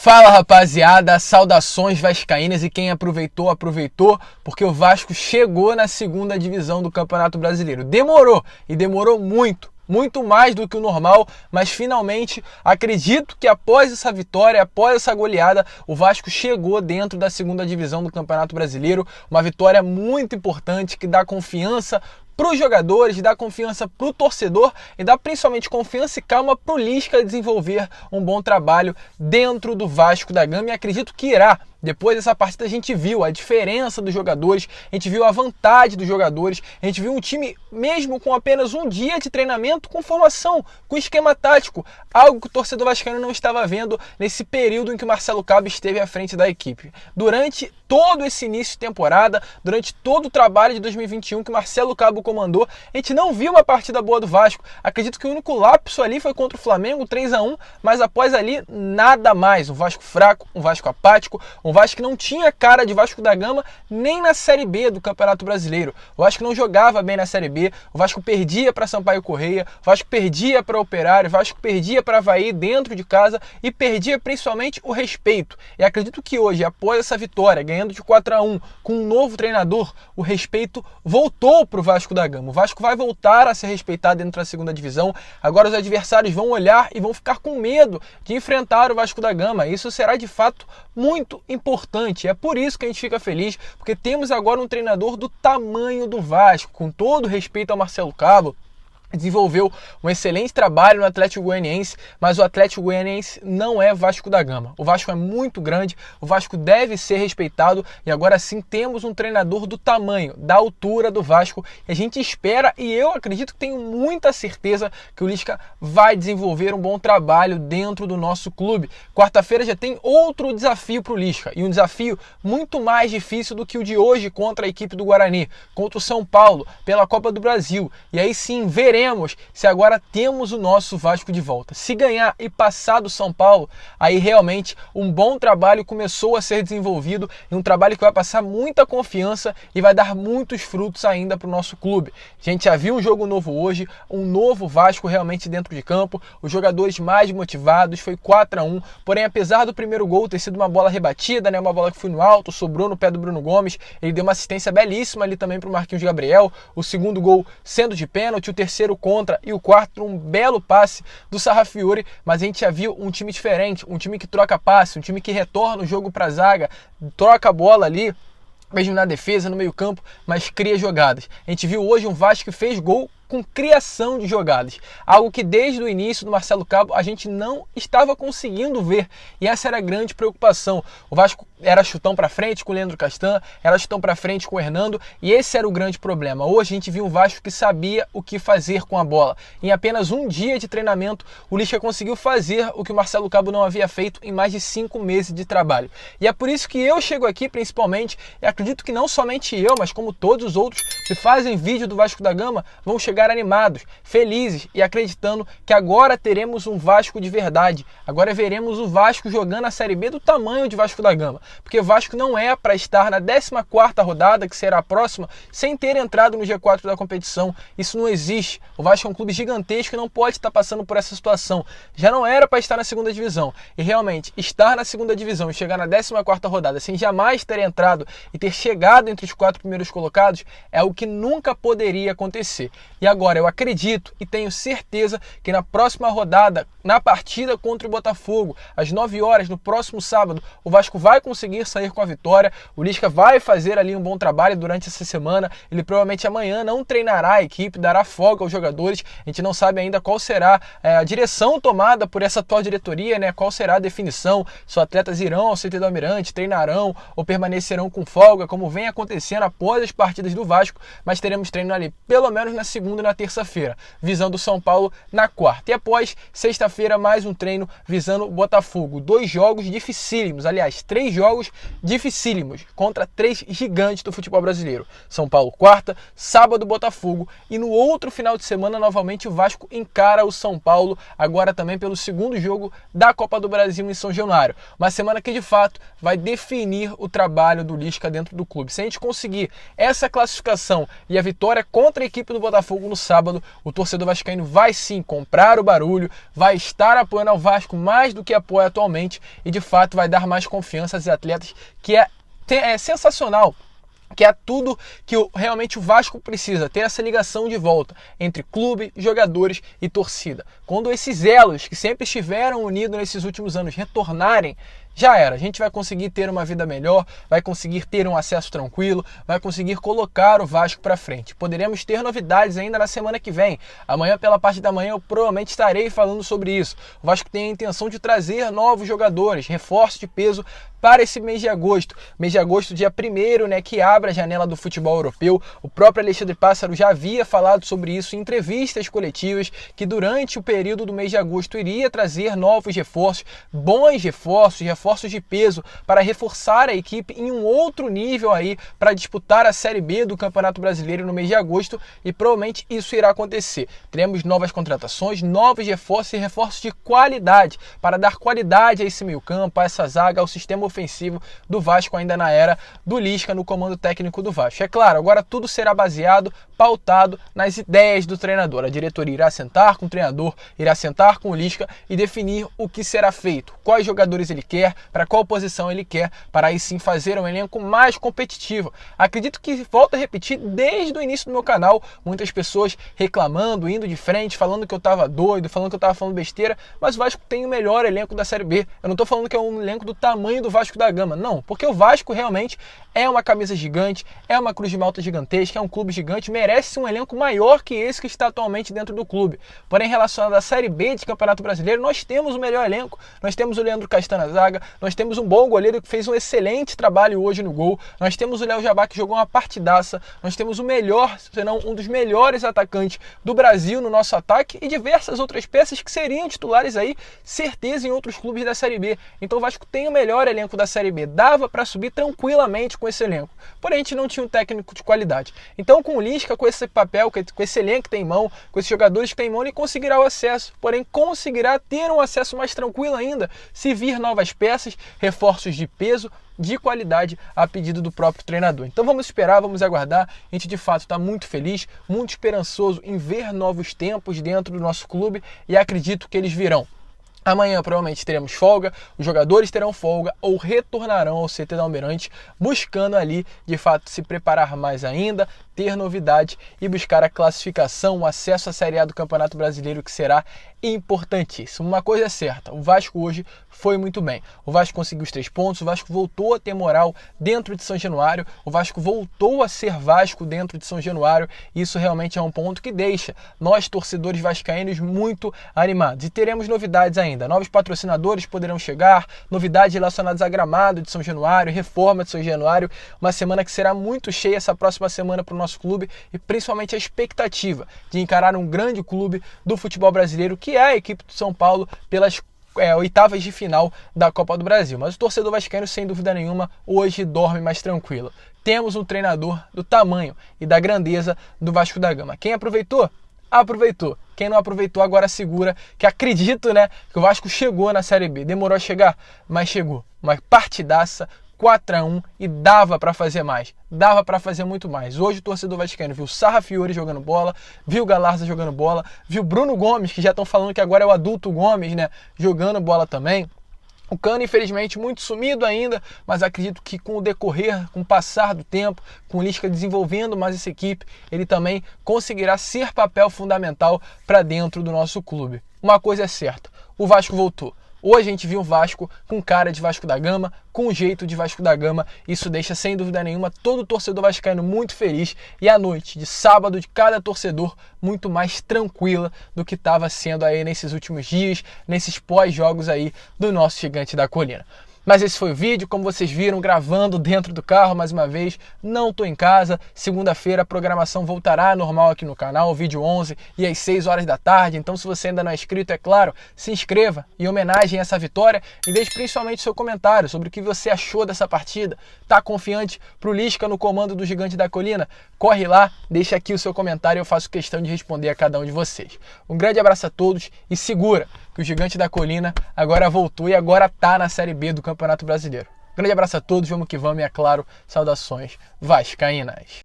Fala, rapaziada, saudações vascaínas, e quem aproveitou, porque o Vasco chegou na segunda divisão do Campeonato Brasileiro. Demorou, e demorou muito mais do que o normal, mas finalmente acredito que após essa vitória, após essa goleada, o Vasco chegou dentro da segunda divisão do Campeonato Brasileiro. Uma vitória muito importante que dá confiança para os jogadores, dá confiança para o torcedor e dá principalmente confiança e calma para o Lisca desenvolver um bom trabalho dentro do Vasco da Gama, e acredito que irá. Depois dessa partida a gente viu a diferença dos jogadores, a gente viu a vantagem dos jogadores, a gente viu um time mesmo com apenas um dia de treinamento, com formação, com esquema tático, algo que o torcedor vascaíno não estava vendo nesse período em que o Marcelo Cabo esteve à frente da equipe. Durante todo esse início de temporada, durante todo o trabalho de 2021 que o Marcelo Cabo comandou, a gente não viu uma partida boa do Vasco. Acredito que o único lapso ali foi contra o Flamengo, 3-1, mas após ali nada mais. Um Vasco fraco, um Vasco apático, um Vasco que não tinha cara de Vasco da Gama nem na Série B do Campeonato Brasileiro. O Vasco não jogava bem na Série B, o Vasco perdia para Sampaio Corrêa, o Vasco perdia para Operário, o Vasco perdia para Avaí dentro de casa e perdia principalmente o respeito. E acredito que hoje, após essa vitória, ganhando de 4-1 com um novo treinador, o respeito voltou para o Vasco da Gama. O Vasco vai voltar a ser respeitado dentro da segunda divisão. Agora os adversários vão olhar e vão ficar com medo de enfrentar o Vasco da Gama. Isso será de fato muito importante. É por isso que a gente fica feliz, porque temos agora um treinador do tamanho do Vasco, com todo respeito ao Marcelo Cabo. Desenvolveu um excelente trabalho no Atlético Goianiense, mas o Atlético Goianiense não é Vasco da Gama. O Vasco é muito grande, o Vasco deve ser respeitado, e agora sim temos um treinador do tamanho, da altura do Vasco, e a gente espera, e eu acredito que tenho muita certeza que o Lisca vai desenvolver um bom trabalho dentro do nosso clube. Quarta-feira já tem outro desafio para o Lisca, e um desafio muito mais difícil do que o de hoje contra a equipe do Guarani, contra o São Paulo, pela Copa do Brasil. E aí sim veremos se agora temos o nosso Vasco de volta. Se ganhar e passar do São Paulo, aí realmente um bom trabalho começou a ser desenvolvido, e um trabalho que vai passar muita confiança e vai dar muitos frutos ainda para o nosso clube. A gente já viu um jogo novo hoje, um novo Vasco realmente dentro de campo, os jogadores mais motivados, foi 4-1, porém apesar do primeiro gol ter sido uma bola rebatida, uma bola que foi no alto, sobrou no pé do Bruno Gomes, ele deu uma assistência belíssima ali também para o Marquinhos Gabriel, o segundo gol sendo de pênalti, o terceiro contra e o quarto um belo passe do Sarrafiori, mas a gente já viu um time diferente, um time que troca passe, um time que retorna o jogo para a zaga, troca a bola ali, mesmo na defesa, no meio campo, mas cria jogadas. A gente viu hoje um Vasco que fez gol com criação de jogadas, algo que desde o início do Marcelo Cabo a gente não estava conseguindo ver, e essa era a grande preocupação. O Vasco era chutão para frente com o Leandro Castan, era chutão para frente com o Hernando, e esse era o grande problema. Hoje a gente viu um Vasco que sabia o que fazer com a bola. Em apenas um dia de treinamento, o Lisca conseguiu fazer o que o Marcelo Cabo não havia feito em mais de 5 meses de trabalho. E é por isso que eu chego aqui principalmente, e acredito que não somente eu, mas como todos os outros que fazem vídeo do Vasco da Gama, vão chegar animados, felizes e acreditando que agora teremos um Vasco de verdade. Agora veremos o Vasco jogando a Série B do tamanho de Vasco da Gama, porque o Vasco não é para estar na 14ª rodada, que será a próxima, sem ter entrado no G4 da competição. Isso não existe. O Vasco é um clube gigantesco e não pode estar passando por essa situação. Já não era para estar na segunda divisão, e realmente estar na segunda divisão e chegar na 14ª rodada sem jamais ter entrado e ter chegado entre os 4 primeiros colocados é o que nunca poderia acontecer. E agora eu acredito e tenho certeza que na próxima rodada, na partida contra o Botafogo, às 9 horas, no próximo sábado, o Vasco vai conseguir sair com a vitória. O Lisca vai fazer ali um bom trabalho durante essa semana. Ele provavelmente amanhã não treinará a equipe, dará folga aos jogadores. A gente não sabe ainda qual será a direção tomada por essa atual diretoria, qual será a definição, se os atletas irão ao CT do Almirante, treinarão ou permanecerão com folga, como vem acontecendo após as partidas do Vasco, mas teremos treino ali pelo menos na segunda e na terça-feira, visando o São Paulo na quarta. E após sexta-feira, mais um treino visando o Botafogo. 2 jogos dificílimos, aliás, 3 jogos dificílimos contra 3 gigantes do futebol brasileiro. São Paulo quarta, sábado Botafogo, e no outro final de semana novamente o Vasco encara o São Paulo, agora também pelo segundo jogo da Copa do Brasil em São Januário. Uma semana que de fato vai definir o trabalho do Lisca dentro do clube. Se a gente conseguir essa classificação e a vitória contra a equipe do Botafogo domingo, no sábado, o torcedor vascaíno vai sim comprar o barulho, vai estar apoiando ao Vasco mais do que apoia atualmente e de fato vai dar mais confiança aos atletas, que é sensacional, que é tudo que realmente o Vasco precisa, ter essa ligação de volta entre clube, jogadores e torcida. Quando esses elos que sempre estiveram unidos nesses últimos anos retornarem, já era. A gente vai conseguir ter uma vida melhor, vai conseguir ter um acesso tranquilo, vai conseguir colocar o Vasco para frente. Poderemos ter novidades ainda na semana que vem. Amanhã, pela parte da manhã, eu provavelmente estarei falando sobre isso. O Vasco tem a intenção de trazer novos jogadores, reforços de peso para esse mês de agosto. Mês de agosto, dia 1º, né, que abre a janela do futebol europeu. O próprio Alexandre Pássaro já havia falado sobre isso em entrevistas coletivas, que durante o período do mês de agosto iria trazer novos reforços, bons reforços de peso para reforçar a equipe em um outro nível aí para disputar a Série B do Campeonato Brasileiro no mês de agosto e provavelmente isso irá acontecer. Teremos novas contratações, novos reforços e reforços de qualidade para dar qualidade a esse meio-campo, a essa zaga, ao sistema ofensivo do Vasco ainda na era do Lisca no comando técnico do Vasco. É claro, agora tudo será baseado, pautado nas ideias do treinador. A diretoria irá sentar com o treinador, irá sentar com o Lisca e definir o que será feito, quais jogadores ele quer, para qual posição ele quer, para aí sim fazer um elenco mais competitivo. Acredito que, volto a repetir, desde o início do meu canal, muitas pessoas reclamando, indo de frente, falando que eu estava doido, falando que eu estava falando besteira, mas o Vasco tem o melhor elenco da Série B. Eu não estou falando que é um elenco do tamanho do Vasco da Gama, não, porque o Vasco realmente é uma camisa gigante, é uma Cruz de Malta gigantesca, é um clube gigante, merece um elenco maior que esse que está atualmente dentro do clube. Porém, relacionado à Série B de Campeonato Brasileiro, nós temos o melhor elenco, nós temos o Leandro Castan na zaga, nós temos um bom goleiro que fez um excelente trabalho hoje no gol, nós temos o Léo Jabá que jogou uma partidaça, nós temos o melhor, se não um dos melhores atacantes do Brasil no nosso ataque e diversas outras peças que seriam titulares aí, certeza, em outros clubes da Série B. Então o Vasco tem o melhor elenco da Série B, dava para subir tranquilamente com esse elenco, porém a gente não tinha um técnico de qualidade. Então com o Lisca, com esse papel, com esse elenco que tem em mão, com esses jogadores que tem em mão, ele conseguirá o acesso, porém conseguirá ter um acesso mais tranquilo ainda se vir novas peças, reforços de peso, de qualidade a pedido do próprio treinador. Então vamos esperar, vamos aguardar. A gente de fato está muito feliz, muito esperançoso em ver novos tempos dentro do nosso clube e acredito que eles virão. Amanhã provavelmente teremos folga, os jogadores terão folga ou retornarão ao CT da Almirante, buscando ali de fato se preparar mais ainda, ter novidade e buscar a classificação, o acesso à Série A do Campeonato Brasileiro, que será importantíssimo. Uma coisa é certa, o Vasco hoje foi muito bem. O Vasco conseguiu os 3 pontos, o Vasco voltou a ter moral dentro de São Januário, o Vasco voltou a ser Vasco dentro de São Januário, e isso realmente é um ponto que deixa nós, torcedores vascaínos, muito animados. E teremos novidades ainda, novos patrocinadores poderão chegar, novidades relacionadas a gramado de São Januário, reforma de São Januário, uma semana que será muito cheia essa próxima semana para o nosso clube e principalmente a expectativa de encarar um grande clube do futebol brasileiro, que é a equipe do São Paulo, pelas oitavas de final da Copa do Brasil. Mas o torcedor vascaíno, sem dúvida nenhuma, hoje dorme mais tranquilo. Temos um treinador do tamanho e da grandeza do Vasco da Gama. Quem aproveitou? Aproveitou. Quem não aproveitou agora segura, que acredito, né, que o Vasco chegou na Série B. Demorou a chegar, mas chegou. Uma partidaça, 4-1, e dava para fazer mais, dava para fazer muito mais. Hoje o torcedor vascaíno viu Sarra Fiori jogando bola, viu Galarza jogando bola, viu Bruno Gomes, que já estão falando que agora é o adulto Gomes, né, jogando bola também. O Cano, infelizmente, muito sumido ainda, mas acredito que com o decorrer, com o passar do tempo, com o Lisca desenvolvendo mais essa equipe, ele também conseguirá ser papel fundamental para dentro do nosso clube. Uma coisa é certa, o Vasco voltou. Hoje a gente viu o Vasco com cara de Vasco da Gama, com jeito de Vasco da Gama. Isso deixa, sem dúvida nenhuma, todo torcedor vascaíno muito feliz. E a noite de sábado de cada torcedor muito mais tranquila do que estava sendo aí nesses últimos dias, nesses pós-jogos aí do nosso Gigante da Colina. Mas esse foi o vídeo, como vocês viram, gravando dentro do carro mais uma vez. Não estou em casa. Segunda-feira a programação voltará normal aqui no canal, vídeo 11 e às 6 horas da tarde. Então, se você ainda não é inscrito, é claro, se inscreva em homenagem a essa vitória e deixe principalmente seu comentário sobre o que você achou dessa partida. Tá confiante pro Lisca no comando do Gigante da Colina? Corre lá, deixa aqui o seu comentário e eu faço questão de responder a cada um de vocês. Um grande abraço a todos e segura que o Gigante da Colina agora voltou e agora tá na Série B do Campeonato Brasileiro. Grande abraço a todos, vamos que vamos e, é claro, saudações vascaínas.